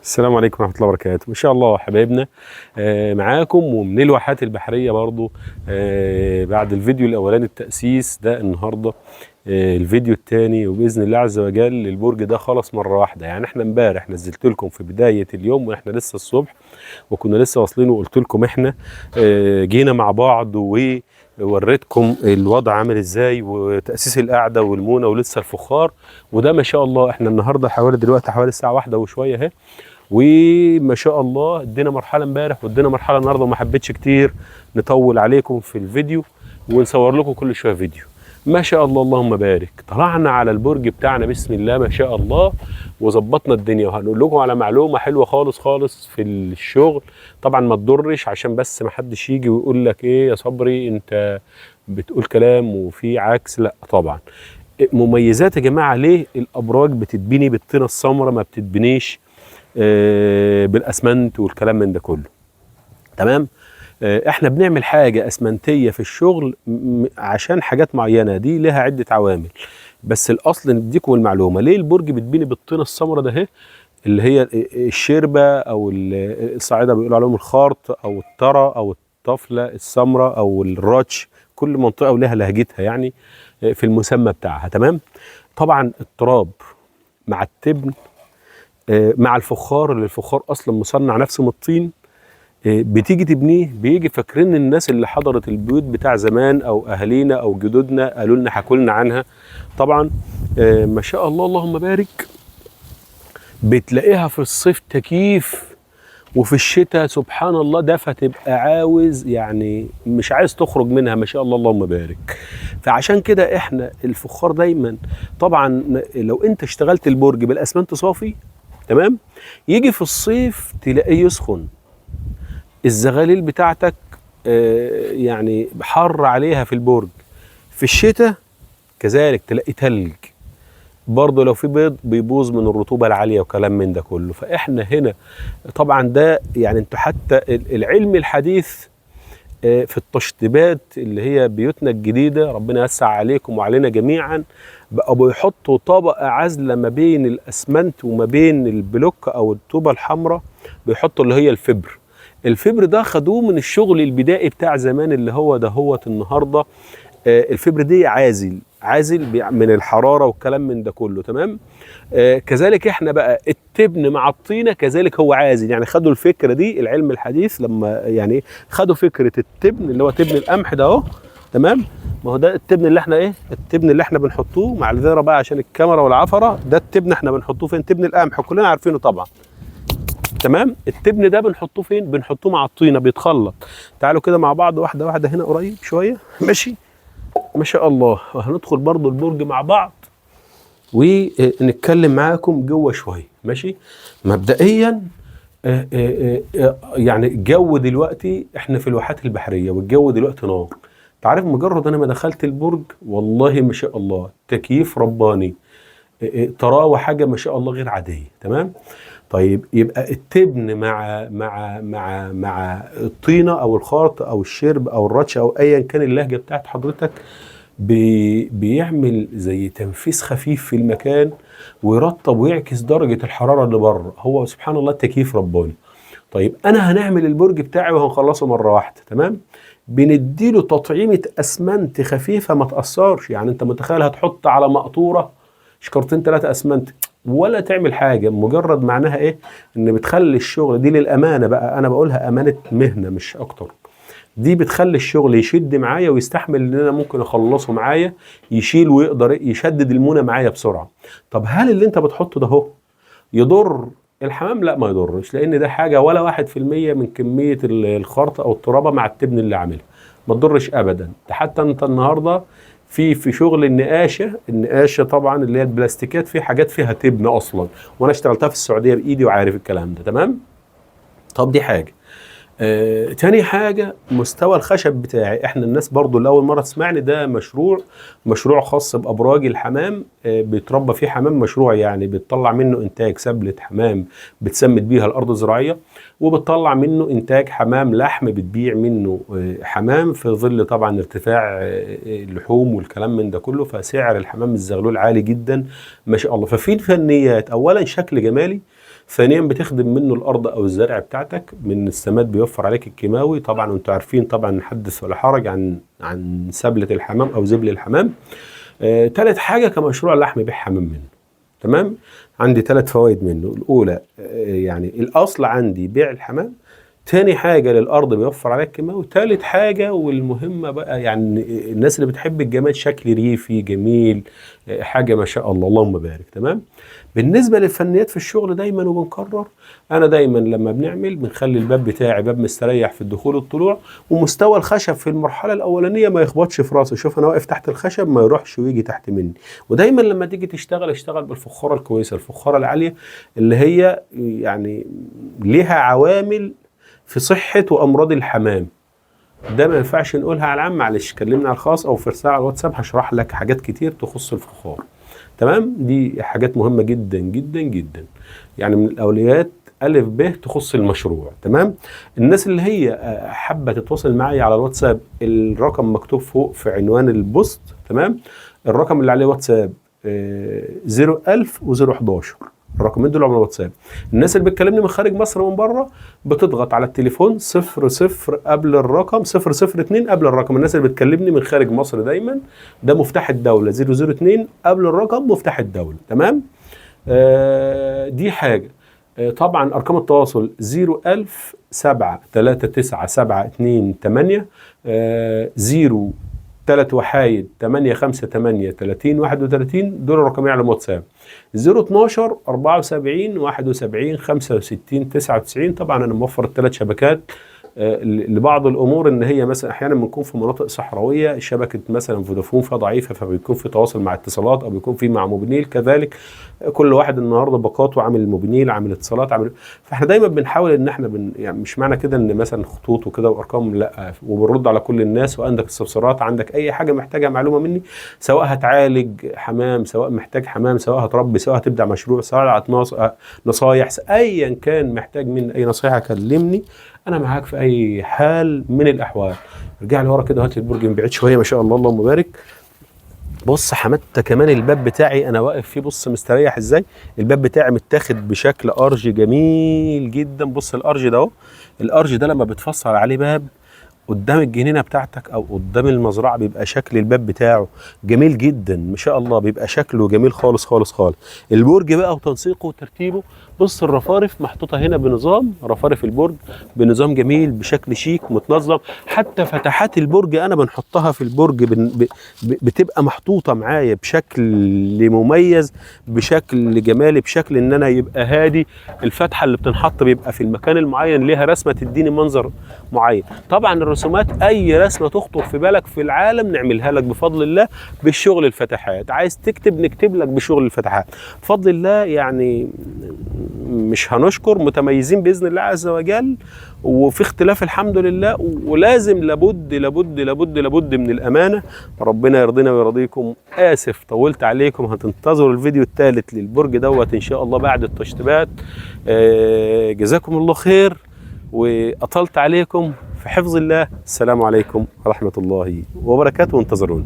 السلام عليكم ورحمة الله وبركاته. إن شاء الله حبايبنا معاكم ومن الواحات البحرية برضو. بعد الفيديو الأولاني التأسيس ده النهاردة الفيديو الثاني، وبإذن الله عز وجل البرج ده خلص مرة واحدة. يعني احنا امبارح نزلت لكم في بداية اليوم واحنا لسه الصبح وكنا لسه واصلين، وقلت لكم احنا جينا مع بعض ووريتكم الوضع عامل ازاي وتأسيس القعدة والمونة ولسه الفخار. وده ما شاء الله احنا النهارده دلوقتي حوالي الساعة 1 وشوية اهي، وما شاء الله ادينا مرحله امبارح وادينا مرحله النهارده، وما حبيتش كتير نطول عليكم في الفيديو ونصور لكم كل شويه فيديو. ما شاء الله اللهم بارك، طلعنا على البرج بتاعنا بسم الله ما شاء الله وظبطنا الدنيا. وهنقول لكم على معلومه حلوه خالص خالص في الشغل، طبعا ما تضرش عشان بس ما حدش يجي ويقول لك ايه يا صبري انت بتقول كلام وفي عكس. لا طبعا مميزات يا جماعه. ليه الابراج بتتبني بالطينه السمراء ما بتتبنيش بالاسمنت والكلام من ده كله؟ تمام. احنا بنعمل حاجه اسمنتيه في الشغل عشان حاجات معينه، دي لها عده عوامل، بس الاصل نديكم المعلومه. ليه البرج بتبني بالطينه السمراء ده اهي، اللي هي الشربه او الصعيده بيقولوا عليهم الخارط او الترى او الطفله السمراء او الراتش، كل منطقه ولها لهجتها يعني في المسمى بتاعها. تمام. طبعا التراب مع التبن مع الفخار، اللي الفخار اصلا مصنع نفسه من الطين، بتيجي تبنيه بيجي فاكرين الناس اللي حضرت البيوت بتاع زمان او اهالينا او جدودنا قالوا لنا حكوا لنا عنها. طبعا ما شاء الله اللهم بارك، بتلاقيها في الصيف تكييف وفي الشتاء سبحان الله دفى، تبقى عاوز يعني مش عايز تخرج منها. ما شاء الله اللهم بارك. فعشان كده احنا الفخار دايما، طبعا لو انت اشتغلت البرج بالاسمنت صافي تمام، يجي في الصيف تلاقيه يسخن، الزغاليل بتاعتك يعني حر عليها في البرج. في الشتاء كذلك تلاقي تلج برضه، لو في بيض بيبوظ من الرطوبة العالية وكلام من ده كله. فاحنا هنا طبعا ده يعني انتوا حتى العلم الحديث في التشطيبات اللي هي بيوتنا الجديدة ربنا يوسع عليكم وعلينا جميعا، بقوا بيحطوا طبقة عازلة ما بين الأسمنت وما بين البلوك أو الطوبة الحمراء، بيحطوا اللي هي الفبر. الفبر ده خدوه من الشغل البدائي بتاع زمان اللي هو ده هوت النهاردة. الفبر دي عازل من الحرارة والكلام من ده كله. تمام. كذلك احنا بقى التبن مع الطينة كذلك هو عازل، يعني خدوا الفكرة دي العلم الحديث لما يعني خدوا فكرة التبن اللي هو تبن القمح ده اهو. تمام. ما هو ده التبن اللي احنا ايه، التبن اللي احنا بنحطوه مع الذرة بقى عشان الكاميرا والعفرة، ده التبن احنا بنحطوه فين؟ تبن القمح كلنا عارفينه طبعا. تمام. التبن ده بنحطوه فين؟ بنحطوه مع الطينة بيتخلط. تعالوا كده مع بعض واحدة واحدة هنا قريب شوية. ماشي. ما شاء الله. هندخل برضو البرج مع بعض ونتكلم معاكم جوه شويه. ماشي. مبدئيا يعني الجو دلوقتي احنا في الواحات البحريه والجو دلوقتي نار. تعرف مجرد انا ما دخلت البرج والله ما شاء الله تكييف رباني، طراوه حاجه ما شاء الله غير عاديه. تمام. طيب يبقى التبن مع الطينه او الخرط او الشرب او الرتش او ايا كان اللهجه بتاعت حضرتك، بيعمل زي تنفيذ خفيف في المكان ويرطب ويعكس درجة الحرارة اللي بره. هو سبحان الله التكييف رباني. طيب أنا هنعمل البرج بتاعي وهنخلصه مرة واحدة. تمام. بنديله تطعيمة أسمنت خفيفة ما تأثرش. يعني أنت متخيل هتحط على مقطورة شكرتين 3 أسمنت ولا تعمل حاجة، مجرد معناها إيه؟ إن بتخلي الشغل دي للأمانة بقى، أنا بقولها أمانة مهنة مش أكتر، دي بتخلي الشغل يشد معايا ويستحمل ان انا ممكن اخلصه معايا، يشيل ويقدر يشدد المونة معايا بسرعة. طب هل اللي انت بتحطه ده هو يضر الحمام؟ لا ما يضرش، لان ده حاجة ولا 1% من كمية الخرط او الترابة مع التبن اللي عاملها، ما تضرش ابدا. ده حتى انت النهاردة في شغل النقاشة طبعا اللي هي البلاستيكات، في حاجات فيها تبن اصلا، وانا اشتغلتها في السعودية بايدي وعارف الكلام ده. تمام. طب دي حاجة. تاني حاجة مستوى الخشب بتاعي. احنا الناس برضو اللي اول مرة تسمعني، ده مشروع خاص بأبراج الحمام. بيتربى فيه حمام، مشروع يعني بتطلع منه انتاج سبلة حمام بتسمد بيها الارض الزراعية، وبتطلع منه انتاج حمام لحم بتبيع منه حمام في ظل طبعا ارتفاع اللحوم والكلام من ده كله. فسعر الحمام الزغلول عالي جدا ما شاء الله. ففي الفنيات اولا شكل جمالي، ثانيا بتخدم منه الارض او الزرع بتاعتك، من السماد بيوفر عليك الكيماوي طبعا، وانتوا عارفين طبعا حدث ولا حرج عن سبلة الحمام او زبل الحمام. تالت حاجة كمشروع لحم بيع حمام منه. تمام. عندي 3 فوائد منه. الاولى يعني الاصل عندي بيع الحمام، تاني حاجة للأرض بيوفر عليك كيماوي، تالت حاجة والمهمة بقى يعني الناس اللي بتحب الجمال، شكل ريفي جميل، حاجة ما شاء الله اللهم بارك. تمام. بالنسبة للفنيات في الشغل دايما وبنكرر، أنا دايما لما بنخلي الباب بتاعي باب مستريح في الدخول والطلوع، ومستوى الخشب في المرحلة الأولانية ما يخبطش في راسه. شوف أنا واقف تحت الخشب ما يروحش ويجي تحت مني. ودايما لما تيجي تشتغل اشتغل بالفخارة الكويسة، الفخارة العالية اللي هي يعني ليها عوامل في صحة وأمراض الحمام. ده ما ينفعش نقولها على العام، معلش كلمنا على الخاص أو في رسالة على الواتساب هشرح لك حاجات كتير تخص الفخار. تمام. دي حاجات مهمة جدا جدا جدا، يعني من الأولويات ألف ب تخص المشروع. تمام. الناس اللي هي حابة تتواصل معي على الواتساب، الرقم مكتوب فوق في عنوان البوست. تمام. الرقم اللي عليه واتساب 01000 و011، الرقمين دول على الواتساب. الناس اللي بتكلمني من خارج مصر ومن بره بتضغط على التليفون 00 قبل الرقم 002 قبل الرقم. الناس اللي بتكلمني من خارج مصر دايما ده مفتاح الدولة 002 قبل الرقم مفتاح الدولة. تمام. دي حاجة. طبعا ارقام التواصل 01000 739 728 3 وحايد 858 30 31، دول الرقمين على الواتساب. 012 74 71 65 99. طبعا انا موفر ال3 شبكات لبعض الامور، ان هي مثلا احيانا بنكون في مناطق صحراويه شبكه مثلا فودافون فيها ضعيفه، فبيكون في تواصل مع اتصالات او بيكون في مع موبينيل كذلك. كل واحد النهارده باقاته، عامل موبينيل عامل اتصالات عامل، فاحنا دايما بنحاول ان احنا يعني مش معنى كده ان مثلا خطوط وكده وارقام لا، وبنرد على كل الناس. وعندك استفسارات، عندك اي حاجه محتاجه معلومه مني، سواء هتعالج حمام، سواء محتاج حمام، سواء هتربي، سواء هتبدا مشروع، سواء نصايح، ايا كان محتاج مني اي نصيحه كلمني، انا معاك في اي حال من الاحوال. ارجع لي ورا كده وهات لي البرج من بعيد شويه، ما شاء الله اللهم بارك. بص حمادة كمان الباب بتاعي انا واقف فيه، بص مستريح ازاي. الباب بتاعي متاخد بشكل ارج جميل جدا. بص الارج ده اهو، الارج ده لما بتفصل عليه باب قدام الجنينه بتاعتك او قدام المزرعه بيبقى شكل الباب بتاعه جميل جدا ما شاء الله، بيبقى شكله جميل خالص خالص خالص. البرج بقى وتنسيقه وترتيبه، بص الرفارف محطوطه هنا بنظام، رفارف البرج بنظام جميل بشكل شيك متنظم. حتى فتحات البرج انا بنحطها في البرج بتبقى محطوطه معايا بشكل مميز، بشكل جمالي، بشكل ان انا يبقى هادي. الفتحه اللي بتنحط بيبقى في المكان المعين ليها رسمه تديني منظر معين. طبعا الرسومات اي رسمه تخطر في بالك في العالم نعملها لك بفضل الله بالشغل الفتحات. عايز تكتب نكتب لك بشغل الفتحات بفضل الله. يعني مش هنشكر، متميزين باذن الله عز وجل، وفي اختلاف الحمد لله. ولازم لابد لابد لابد لابد من الامانه. ربنا يرضينا ويرضيكم. اسف طولت عليكم، هتنتظروا الفيديو الثالث للبرج دوت ان شاء الله بعد التشطيبات. جزاكم الله خير واطلت عليكم، في حفظ الله. السلام عليكم ورحمه الله وبركاته، وانتظروني.